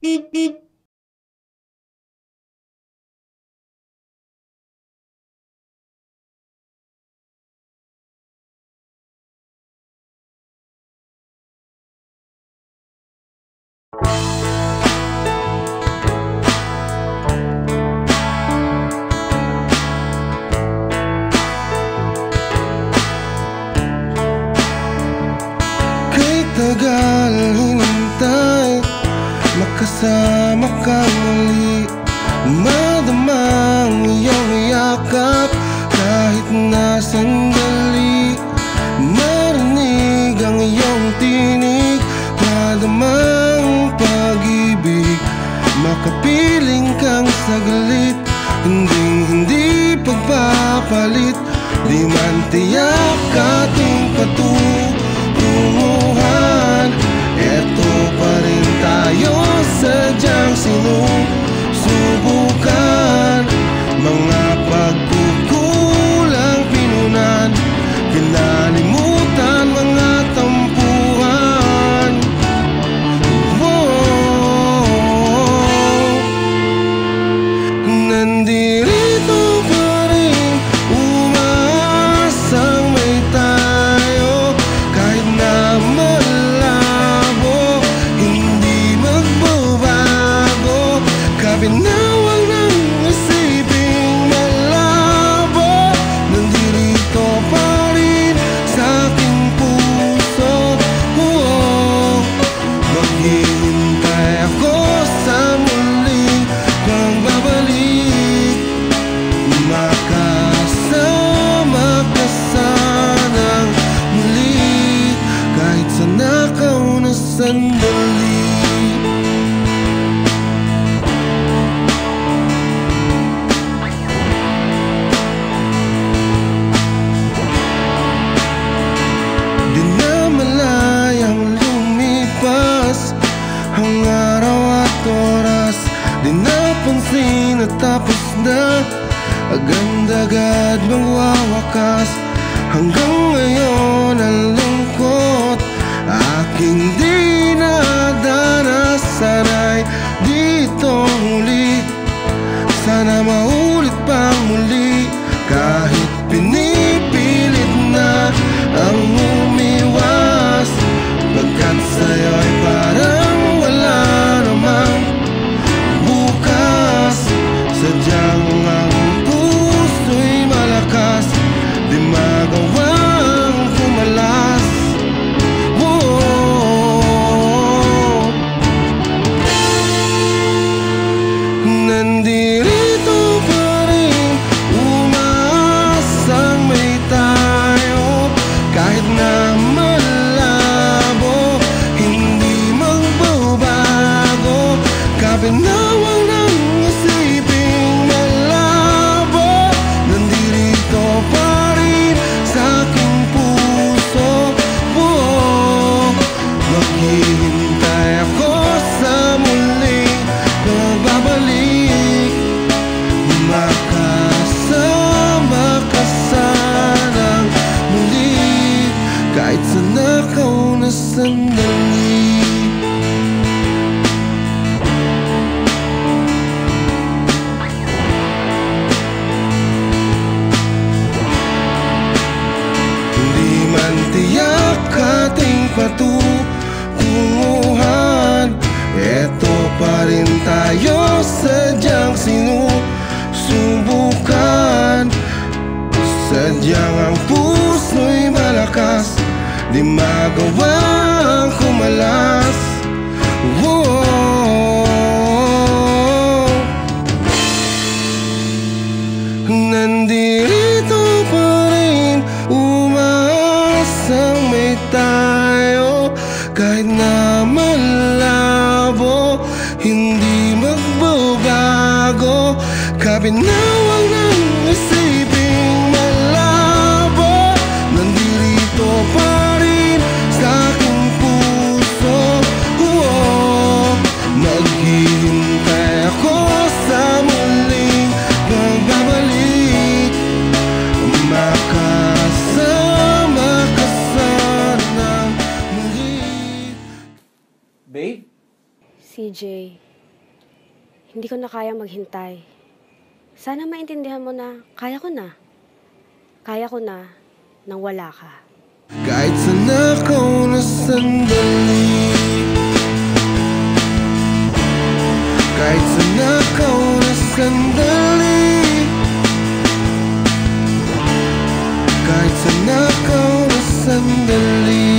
Kay tagal hinintay, makasama ka muli, madama ang iyong yakap kahit na sandali. Marinig ang iyong tinig, madamang pag-ibig, makapiling kang saglit, hindi pagpapalit. Di man tiyak ating patunguhan, eto pa rin tayo, sadyang sinusubukan. Mga pagkukulang pinunan, kinalimutan mga tampuhan. Nandito pa rin, umaasang may tayo, kahit na malabo, hindi magbabago. Kabinawang ng isiping malabo, nandito pa rin sa aking puso. Maghihintay ako sa muling pagbabalik, makasama ka sanang muli, kahit sa nakaw na sandali. Di na malayang lumipas ang araw at oras, di napansin at tapos na, agad-agad magwawakas. Hanggang ngayon ang lungkot aking di nadanas, sana'y dito muli, sana maulit pang muli. Kahit pinipilit na ang umiwas, pagkat sa'yo'y parang wala namang bukas. Sadyang ang puso'y malakas, di magawang kumalas. Nandito pa rin, umaasang may tayo, kahit na malabo, hindi magbabago. Kabinawang ng isiping malabo, nandito pa rin sa aking puso. Maghihintay ako sa muling pagbabalik, makasama ka sanang muli, kahit sa nakaw na sandali. Di man tiyak ating patunguhan, eto pa rin tayo, sadyang sinusubukan. Sadyang ang puso'y malakas, di magawang kumalas. Nandito pa rin, umaasang may tayo, kahit na malabo, hindi magbabago. Kabinawang ng isiping malabo, nandito pa rin sa aking puso. Maghihintay ako sa muling pagbabalik, makasama ka sana muli. Babe? CJ, Hindi ko na kayang maghintay. Sana maintindihan mo na kaya ko na. Kaya ko na nang wala ka. Kahit sa nakaw na sandali, kahit sa nakaw na sandali, kahit sa nakaw na sandali,